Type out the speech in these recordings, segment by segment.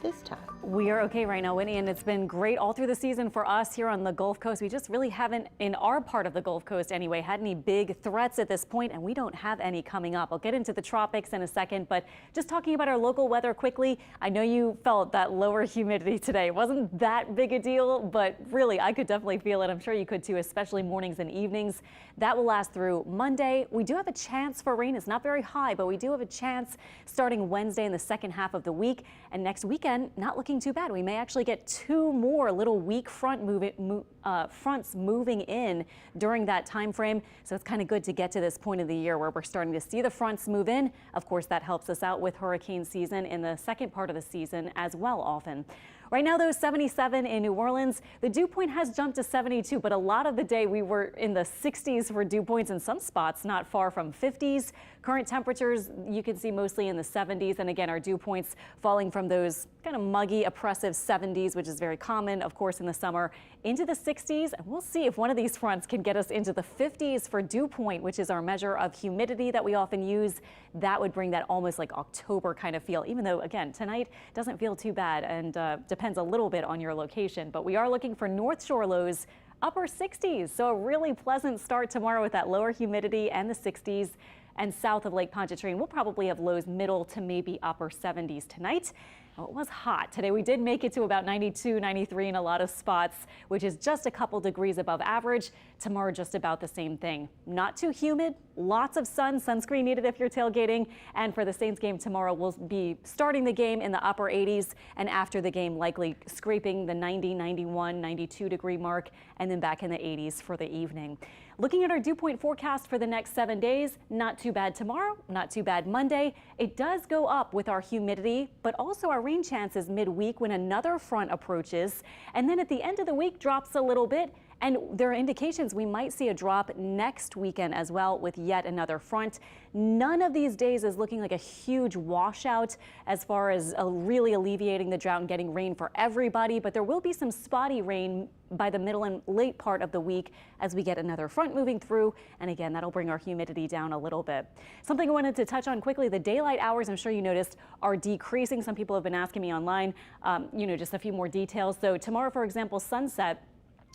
this time? We are okay right now, Winnie, and it's been great all through the season for us here on the Gulf Coast. We just really haven't, in our part of the Gulf Coast anyway, had any big threats at this point, and we don't have any coming up. I'll get into the tropics in a second, but just talking about our local weather quickly, I know you felt that lower humidity today. It wasn't that big a deal, but really, I could definitely feel it. I'm sure you could too, especially mornings and evenings. That will last through Monday. We do have a chance for rain. It's not very high, but we do have a chance starting Wednesday in the second half of the week, and next weekend, not looking too bad. We may actually get two more little weak fronts moving in during that time frame. So it's kind of good to get to this point of the year where we're starting to see the fronts move in. Of course, that helps us out with hurricane season in the second part of the season as well often. Right now, though, 77 in New Orleans. The dew point has jumped to 72, but a lot of the day we were in the 60s for dew points in some spots, not far from 50s. Current temperatures you can see mostly in the 70s. And again, our dew points falling from those kind of muggy, oppressive 70s, which is very common, of course, in the summer, into the 60s. And we'll see if one of these fronts can get us into the 50s for dew point, which is our measure of humidity that we often use. That would bring that almost like October kind of feel, even though, again, tonight doesn't feel too bad and depends a little bit on your location. But we are looking for North Shore lows upper 60s. So a really pleasant start tomorrow with that lower humidity and the 60s. And south of Lake Pontchartrain, we'll probably have lows middle to maybe upper 70s tonight. Well, it was hot today. We did make it to about 92, 93 in a lot of spots, which is just a couple degrees above average. Tomorrow, just about the same thing. Not too humid, lots of sun, sunscreen needed if you're tailgating. And for the Saints game tomorrow, we'll be starting the game in the upper 80s, and after the game, likely scraping the 90, 91, 92 degree mark, and then back in the 80s for the evening. Looking at our dew point forecast for the next 7 days, not too bad tomorrow, not too bad Monday. It does go up with our humidity, but also our rain chances midweek when another front approaches. And then at the end of the week, drops a little bit. And there are indications we might see a drop next weekend as well with yet another front. None of these days is looking like a huge washout as far as really alleviating the drought and getting rain for everybody. But there will be some spotty rain by the middle and late part of the week as we get another front moving through. And again, that'll bring our humidity down a little bit. Something I wanted to touch on quickly, the daylight hours, I'm sure you noticed, are decreasing. Some people have been asking me online, just a few more details. So tomorrow, for example, sunset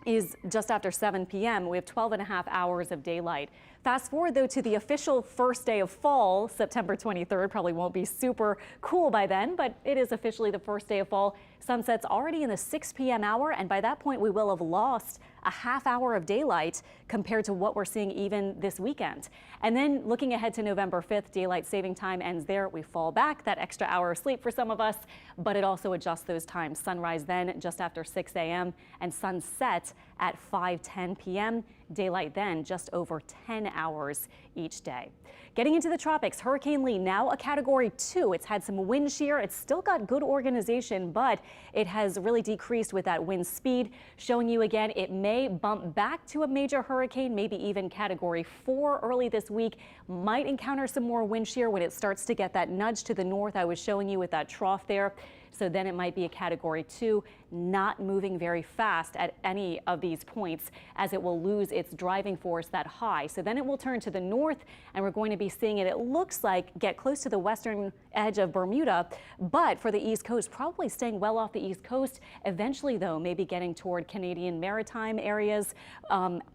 is just after 7 p.m. We have 12.5 hours of daylight. Fast forward, though, to the official first day of fall, September 23rd. Probably won't be super cool by then, but it is officially the first day of fall. Sunset's already in the 6 p.m. hour, and by that point, we will have lost a half hour of daylight compared to what we're seeing even this weekend. And then looking ahead to November 5th, daylight saving time ends there. We fall back that extra hour of sleep for some of us, but it also adjusts those times. Sunrise then just after 6 a.m. and sunset at 5:10 p.m. Daylight then just over 10 hours each day. Getting into the tropics, Hurricane Lee now a Category 2. It's had some wind shear. It's still got good organization, but it has really decreased with that wind speed. Showing you again, it may bump back to a major hurricane, maybe even Category 4 early this week. Might encounter some more wind shear when it starts to get that nudge to the north I was showing you with that trough there. So then it might be a Category 2, not moving very fast at any of these points as it will lose its driving force that high. So then it will turn to the north and we're going to be seeing it, it looks like, get close to the western edge of Bermuda. But for the East Coast, probably staying well off the East Coast. Eventually, though, maybe getting toward Canadian maritime areas,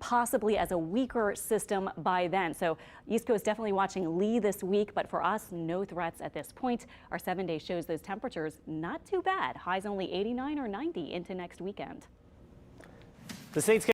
possibly as a weaker system by then. So East Coast definitely watching Lee this week, but for us, no threats at this point. Our 7-day shows those temperatures not too bad. Highs only 89 or 90 into next weekend. The Saints